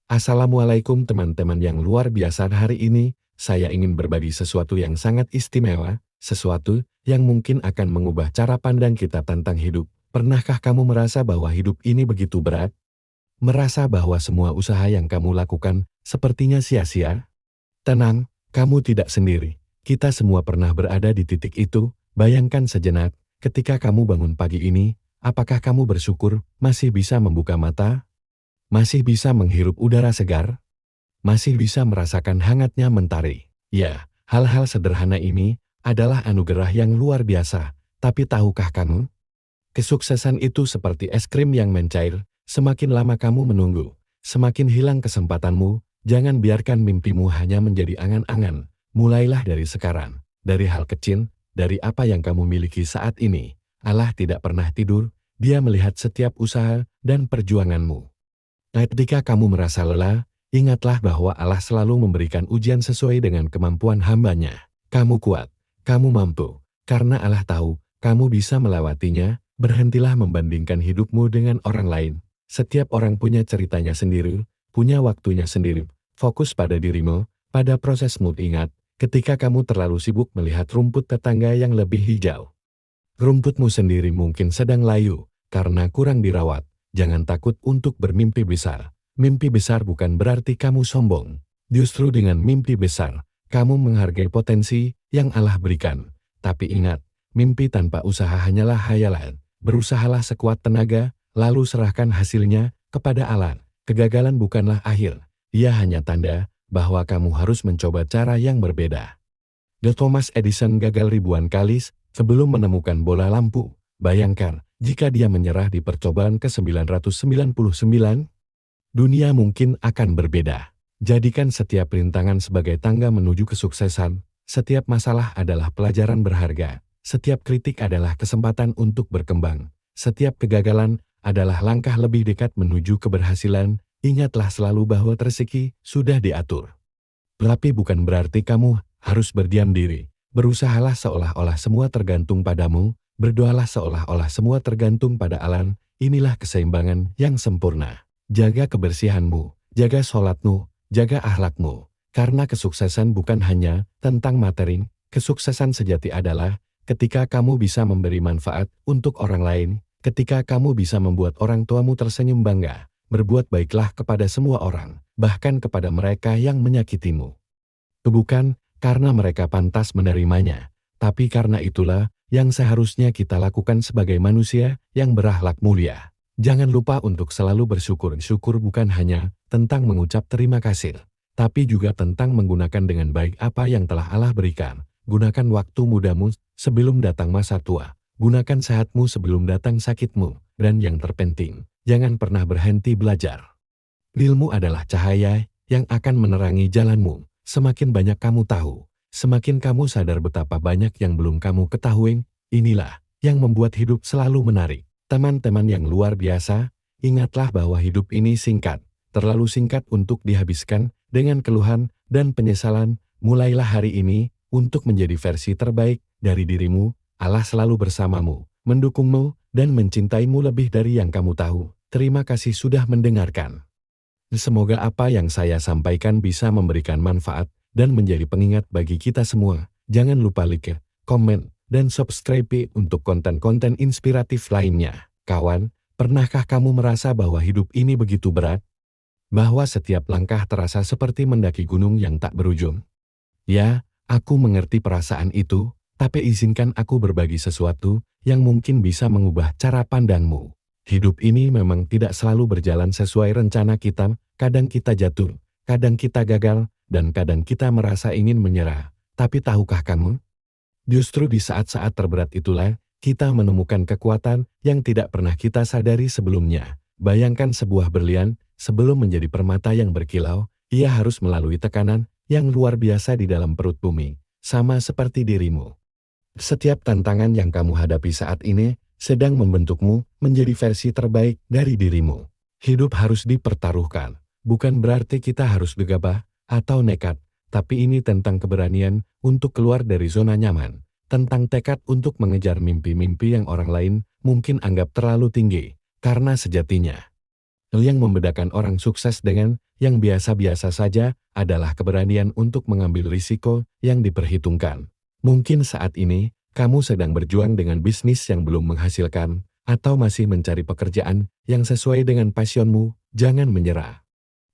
Assalamualaikum teman-teman yang luar biasa. Hari ini, saya ingin berbagi sesuatu yang sangat istimewa, sesuatu yang mungkin akan mengubah cara pandang kita tentang hidup. Pernahkah kamu merasa bahwa hidup ini begitu berat? Merasa bahwa semua usaha yang kamu lakukan sepertinya sia-sia? Tenang, kamu tidak sendiri. Kita semua pernah berada di titik itu. Bayangkan sejenak, ketika kamu bangun pagi ini, apakah kamu bersyukur masih bisa membuka mata? Masih bisa menghirup udara segar? Masih bisa merasakan hangatnya mentari? Ya, hal-hal sederhana ini adalah anugerah yang luar biasa. Tapi tahukah kamu? Kesuksesan itu seperti es krim yang mencair. Semakin lama kamu menunggu, semakin hilang kesempatanmu. Jangan biarkan mimpimu hanya menjadi angan-angan. Mulailah dari sekarang, dari hal kecil, dari apa yang kamu miliki saat ini. Allah tidak pernah tidur, Dia melihat setiap usaha dan perjuanganmu. Ketika kamu merasa lelah, ingatlah bahwa Allah selalu memberikan ujian sesuai dengan kemampuan hamba-Nya. Kamu kuat, kamu mampu, karena Allah tahu kamu bisa melewatinya. Berhentilah membandingkan hidupmu dengan orang lain. Setiap orang punya ceritanya sendiri, punya waktunya sendiri. Fokus pada dirimu, pada prosesmu. Ingat, ketika kamu terlalu sibuk melihat rumput tetangga yang lebih hijau, rumputmu sendiri mungkin sedang layu karena kurang dirawat. Jangan takut untuk bermimpi besar. Mimpi besar bukan berarti kamu sombong. Justru dengan mimpi besar, kamu menghargai potensi yang Allah berikan. Tapi ingat, mimpi tanpa usaha hanyalah hayalan. Berusahalah sekuat tenaga, lalu serahkan hasilnya kepada Allah. Kegagalan bukanlah akhir. Ia hanya tanda bahwa kamu harus mencoba cara yang berbeda. Thomas Edison gagal ribuan kali sebelum menemukan bola lampu. Bayangkan, jika dia menyerah di percobaan ke-999, dunia mungkin akan berbeda. Jadikan setiap rintangan sebagai tangga menuju kesuksesan. Setiap masalah adalah pelajaran berharga. Setiap kritik adalah kesempatan untuk berkembang. Setiap kegagalan adalah langkah lebih dekat menuju keberhasilan. Ingatlah selalu bahwa rezeki sudah diatur. Tapi bukan berarti kamu harus berdiam diri. Berusahalah seolah-olah semua tergantung padamu. Berdoalah seolah-olah semua tergantung pada Allah. Inilah keseimbangan yang sempurna. Jaga kebersihanmu, jaga sholatmu, jaga akhlakmu. Karena kesuksesan bukan hanya tentang materi. Kesuksesan sejati adalah ketika kamu bisa memberi manfaat untuk orang lain, ketika kamu bisa membuat orang tuamu tersenyum bangga. Berbuat baiklah kepada semua orang, bahkan kepada mereka yang menyakitimu. Bukan karena mereka pantas menerimanya, tapi karena itulah yang seharusnya kita lakukan sebagai manusia yang berakhlak mulia. Jangan lupa untuk selalu bersyukur. Syukur bukan hanya tentang mengucap terima kasih, tapi juga tentang menggunakan dengan baik apa yang telah Allah berikan. Gunakan waktu mudamu sebelum datang masa tua. Gunakan sehatmu sebelum datang sakitmu. Dan yang terpenting, jangan pernah berhenti belajar. Ilmu adalah cahaya yang akan menerangi jalanmu. Semakin banyak kamu tahu, semakin kamu sadar betapa banyak yang belum kamu ketahui. Inilah yang membuat hidup selalu menarik. Teman-teman yang luar biasa, ingatlah bahwa hidup ini singkat, terlalu singkat untuk dihabiskan dengan keluhan dan penyesalan. Mulailah hari ini untuk menjadi versi terbaik dari dirimu. Allah selalu bersamamu, mendukungmu, dan mencintaimu lebih dari yang kamu tahu. Terima kasih sudah mendengarkan. Semoga apa yang saya sampaikan bisa memberikan manfaat dan menjadi pengingat bagi kita semua. Jangan lupa like, komen, dan subscribe untuk konten-konten inspiratif lainnya. Kawan, pernahkah kamu merasa bahwa hidup ini begitu berat? Bahwa setiap langkah terasa seperti mendaki gunung yang tak berujung? Ya, aku mengerti perasaan itu, tapi izinkan aku berbagi sesuatu yang mungkin bisa mengubah cara pandangmu. Hidup ini memang tidak selalu berjalan sesuai rencana kita. Kadang kita jatuh, kadang kita gagal, dan kadang kita merasa ingin menyerah. Tapi tahukah kamu? Justru di saat-saat terberat itulah, kita menemukan kekuatan yang tidak pernah kita sadari sebelumnya. Bayangkan sebuah berlian, sebelum menjadi permata yang berkilau, ia harus melalui tekanan yang luar biasa di dalam perut bumi, sama seperti dirimu. Setiap tantangan yang kamu hadapi saat ini sedang membentukmu menjadi versi terbaik dari dirimu. Hidup harus dipertaruhkan, bukan berarti kita harus gegabah atau nekat, tapi ini tentang keberanian untuk keluar dari zona nyaman, tentang tekad untuk mengejar mimpi-mimpi yang orang lain mungkin anggap terlalu tinggi, karena sejatinya Yang membedakan orang sukses dengan yang biasa-biasa saja adalah keberanian untuk mengambil risiko yang diperhitungkan. Mungkin saat ini, kamu sedang berjuang dengan bisnis yang belum menghasilkan, atau masih mencari pekerjaan yang sesuai dengan passionmu. Jangan menyerah.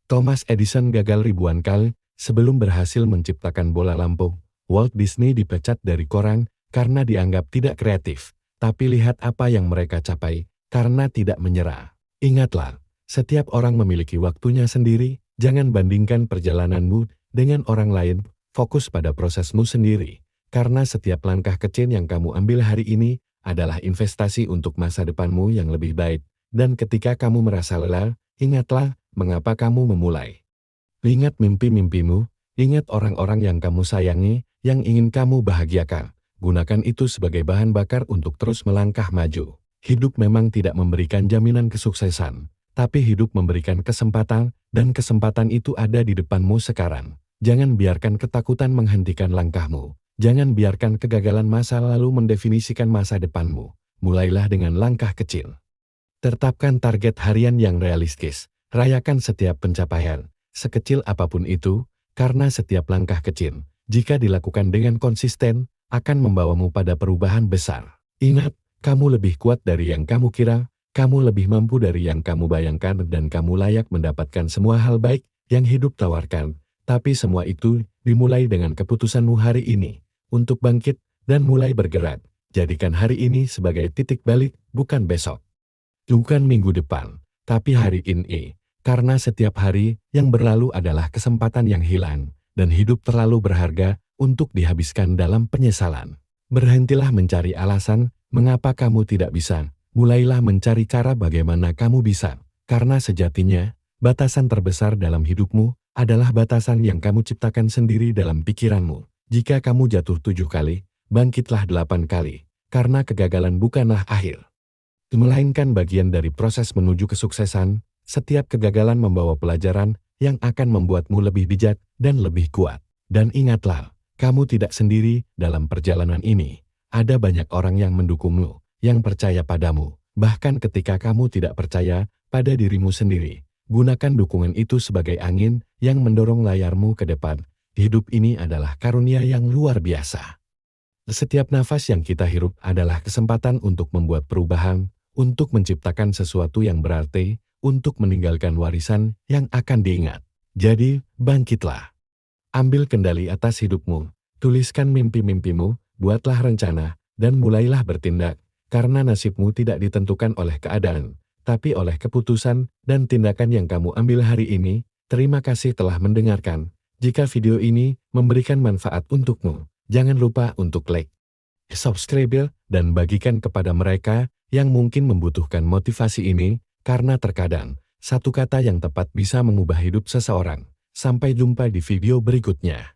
Thomas Edison gagal ribuan kali sebelum berhasil menciptakan bola lampu. Walt Disney dipecat dari koran karena dianggap tidak kreatif. Tapi lihat apa yang mereka capai karena tidak menyerah. Ingatlah, setiap orang memiliki waktunya sendiri. Jangan bandingkan perjalananmu dengan orang lain. Fokus pada prosesmu sendiri. Karena setiap langkah kecil yang kamu ambil hari ini adalah investasi untuk masa depanmu yang lebih baik. Dan ketika kamu merasa lelah, ingatlah mengapa kamu memulai. Ingat mimpi-mimpimu, ingat orang-orang yang kamu sayangi, yang ingin kamu bahagiakan. Gunakan itu sebagai bahan bakar untuk terus melangkah maju. Hidup memang tidak memberikan jaminan kesuksesan, tapi hidup memberikan kesempatan, dan kesempatan itu ada di depanmu sekarang. Jangan biarkan ketakutan menghentikan langkahmu. Jangan biarkan kegagalan masa lalu mendefinisikan masa depanmu. Mulailah dengan langkah kecil. Tetapkan target harian yang realistis. Rayakan setiap pencapaian, sekecil apapun itu, karena setiap langkah kecil, jika dilakukan dengan konsisten, akan membawamu pada perubahan besar. Ingat, kamu lebih kuat dari yang kamu kira, kamu lebih mampu dari yang kamu bayangkan, dan kamu layak mendapatkan semua hal baik yang hidup tawarkan. Tapi semua itu dimulai dengan keputusanmu hari ini, untuk bangkit dan mulai bergerak. Jadikan hari ini sebagai titik balik, bukan besok. Bukan minggu depan, tapi hari ini. Karena setiap hari yang berlalu adalah kesempatan yang hilang, dan hidup terlalu berharga untuk dihabiskan dalam penyesalan. Berhentilah mencari alasan mengapa kamu tidak bisa. Mulailah mencari cara bagaimana kamu bisa. Karena sejatinya, batasan terbesar dalam hidupmu adalah batasan yang kamu ciptakan sendiri dalam pikiranmu. Jika kamu jatuh 7 kali, bangkitlah 8 kali. Karena kegagalan bukanlah akhir, melainkan bagian dari proses menuju kesuksesan. Setiap kegagalan membawa pelajaran yang akan membuatmu lebih bijak dan lebih kuat. Dan ingatlah, kamu tidak sendiri dalam perjalanan ini. Ada banyak orang yang mendukungmu, yang percaya padamu. Bahkan ketika kamu tidak percaya pada dirimu sendiri, gunakan dukungan itu sebagai angin yang mendorong layarmu ke depan. Hidup ini adalah karunia yang luar biasa. Setiap nafas yang kita hirup adalah kesempatan untuk membuat perubahan, untuk menciptakan sesuatu yang berarti, untuk meninggalkan warisan yang akan diingat. Jadi, bangkitlah. Ambil kendali atas hidupmu, tuliskan mimpi-mimpimu, buatlah rencana, dan mulailah bertindak, karena nasibmu tidak ditentukan oleh keadaan, tapi oleh keputusan dan tindakan yang kamu ambil hari ini. Terima kasih telah mendengarkan. Jika video ini memberikan manfaat untukmu, jangan lupa untuk like, subscribe, dan bagikan kepada mereka yang mungkin membutuhkan motivasi ini. Karena terkadang, satu kata yang tepat bisa mengubah hidup seseorang. Sampai jumpa di video berikutnya.